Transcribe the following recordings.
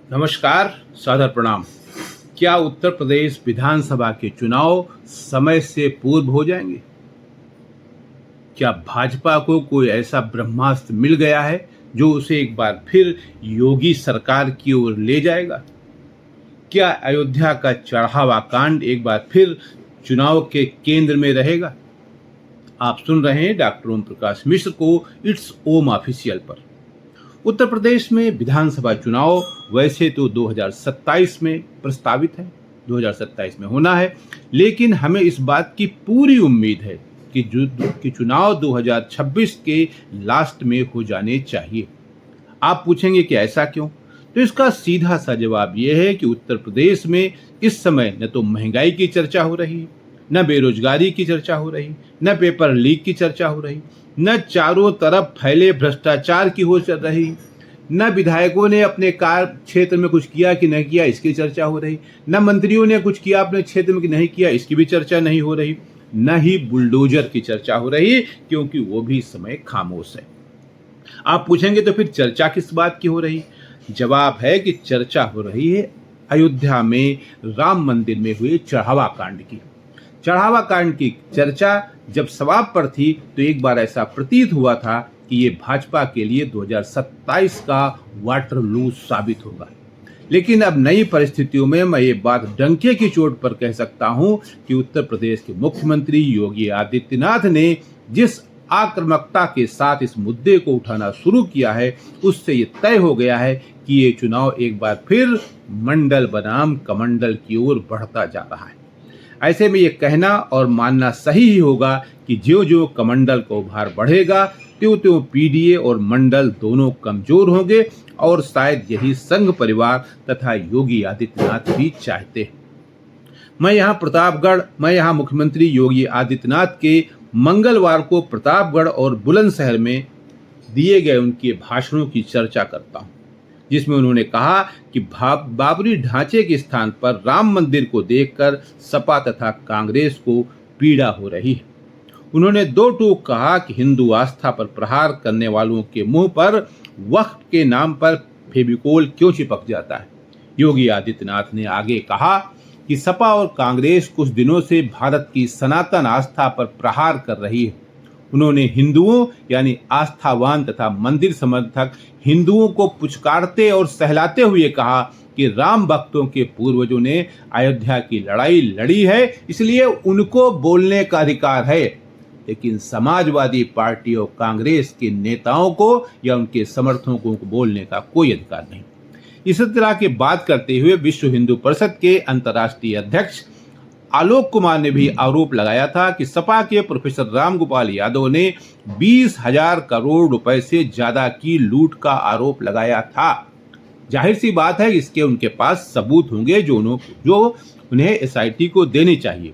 नमस्कार, सादर प्रणाम। क्या उत्तर प्रदेश विधानसभा के चुनाव समय से पूर्व हो जाएंगे? क्या भाजपा को कोई ऐसा ब्रह्मास्त्र मिल गया है जो उसे एक बार फिर योगी सरकार की ओर ले जाएगा? क्या अयोध्या का चढ़ावा कांड एक बार फिर चुनाव के केंद्र में रहेगा? आप सुन रहे हैं डॉक्टर ओम प्रकाश मिश्र को इट्स ओम ऑफिशियल पर। उत्तर प्रदेश में विधानसभा चुनाव वैसे तो 2027 में प्रस्तावित है, 2027 में होना है, लेकिन हमें इस बात की पूरी उम्मीद है कि चुनाव 2026 के लास्ट में हो जाने चाहिए। आप पूछेंगे कि ऐसा क्यों? तो इसका सीधा सा जवाब यह है कि उत्तर प्रदेश में इस समय न तो महंगाई की चर्चा हो रही है, न बेरोजगारी की चर्चा हो रही, न पेपर लीक की चर्चा हो रही, न चारों तरफ फैले भ्रष्टाचार की हो चल रही, न विधायकों ने अपने कार्य क्षेत्र में कुछ किया कि नहीं किया इसकी चर्चा हो रही, न मंत्रियों ने कुछ किया अपने क्षेत्र में कि नहीं किया इसकी भी चर्चा नहीं हो रही, न ही बुलडोजर की चर्चा हो रही, क्योंकि वो भी इस समय खामोश है। आप पूछेंगे तो फिर चर्चा किस बात की हो रही? जवाब है कि चर्चा हो रही है अयोध्या में राम मंदिर में हुए चढ़ावा कांड की। चढ़ावा कांड की चर्चा जब समाप्त पर थी तो एक बार ऐसा प्रतीत हुआ था कि ये भाजपा के लिए 2027 का वाटरलू साबित होगा। लेकिन अब नई परिस्थितियों में मैं ये बात डंके की चोट पर कह सकता हूं कि उत्तर प्रदेश के मुख्यमंत्री योगी आदित्यनाथ ने जिस आक्रामकता के साथ इस मुद्दे को उठाना शुरू किया है, उससे ये तय हो गया है कि ये चुनाव एक बार फिर मंडल बनाम कमंडल की ओर बढ़ता जा रहा है। ऐसे में ये कहना और मानना सही ही होगा कि ज्यों ज्यों कमंडल का उभार बढ़ेगा त्यों त्यों पीडीए और मंडल दोनों कमजोर होंगे, और शायद यही संघ परिवार तथा योगी आदित्यनाथ भी चाहते हैं। मैं यहाँ मुख्यमंत्री योगी आदित्यनाथ के मंगलवार को प्रतापगढ़ और बुलंदशहर में दिए गए उनके भाषणों की चर्चा करता हूँ, जिसमें उन्होंने कहा कि बाबरी ढांचे के स्थान पर राम मंदिर को देखकर सपा तथा कांग्रेस को पीड़ा हो रही है। उन्होंने दो टूक कहा कि हिंदू आस्था पर प्रहार करने वालों के मुंह पर वक्फ के नाम पर फेविकोल क्यों चिपक जाता है। योगी आदित्यनाथ ने आगे कहा कि सपा और कांग्रेस कुछ दिनों से भारत की सनातन आस्था पर प्रहार कर रही है। उन्होंने हिंदुओं यानी आस्थावान तथा मंदिर समर्थक हिंदुओं को पुचकारते और सहलाते हुए कहा कि राम भक्तों के पूर्वजों ने अयोध्या की लड़ाई लड़ी है, इसलिए उनको बोलने का अधिकार है, लेकिन समाजवादी पार्टी और कांग्रेस के नेताओं को या उनके समर्थकों को बोलने का कोई अधिकार नहीं। इसी तरह की बात करते हुए विश्व हिंदू परिषद के अंतर्राष्ट्रीय अध्यक्ष आलोक कुमार ने भी आरोप लगाया था कि सपा के प्रोफेसर रामगोपाल यादव ने 20,000 करोड़ रुपए से ज्यादा की लूट का आरोप लगाया था। जाहिर सी बात है इसके उनके पास सबूत होंगे जो उन्हें एसआईटी को देने चाहिए,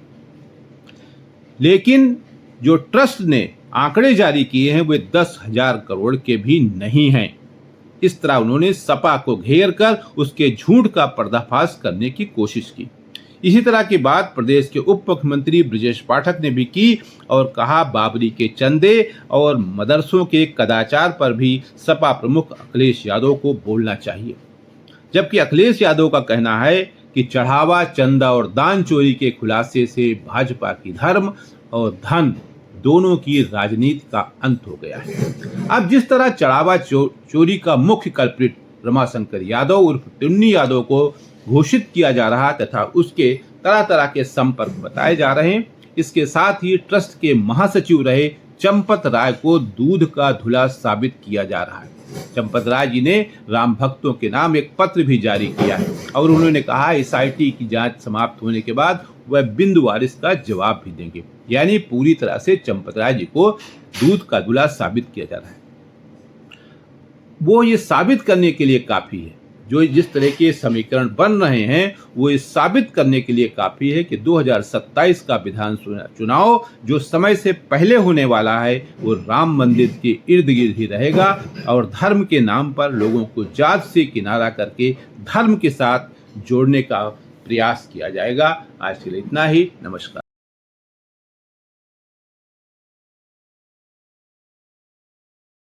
लेकिन जो ट्रस्ट ने आंकड़े जारी किए हैं वे 10,000 करोड़ के भी नहीं हैं। इस तरह उन्होंने सपा को घेर कर उसके झूठ का पर्दाफाश करने की कोशिश की। इसी तरह की बात प्रदेश के उप मुख्यमंत्री ब्रजेश पाठक ने भी की और कहा बाबरी के चंदे और मदरसों के कदाचार पर भी सपा प्रमुख अखिलेश यादव को बोलना चाहिए। जबकि अखिलेश यादव का कहना है कि चढ़ावा, चंदा और दान चोरी के खुलासे से भाजपा की धर्म और धन दोनों की राजनीति का अंत हो गया है। अब जिस तरह चढ़ावा चोरी का मुख्य कल्प्रिट रमाशंकर यादव उर्फ टुन्नी यादव को घोषित किया जा रहा तथा उसके तरह तरह के संपर्क बताए जा रहे हैं, इसके साथ ही ट्रस्ट के महासचिव रहे चंपत राय को दूध का धुला साबित किया जा रहा है। चंपत राय जी ने राम भक्तों के नाम एक पत्र भी जारी किया है और उन्होंने कहा एसआईटी की जांच समाप्त होने के बाद वह बिंदुवार इसका जवाब भी देंगे। यानी पूरी तरह से चंपत राय जी को दूध का धुला साबित किया जा रहा है। वो ये साबित करने के लिए काफी है, जो जिस तरह के समीकरण बन रहे हैं वो इस साबित करने के लिए काफी है कि 2027 का विधानसभा चुनाव जो समय से पहले होने वाला है वो राम मंदिर के इर्द गिर्द ही रहेगा और धर्म के नाम पर लोगों को जात से किनारा करके धर्म के साथ जोड़ने का प्रयास किया जाएगा। आज के लिए इतना ही। नमस्कार।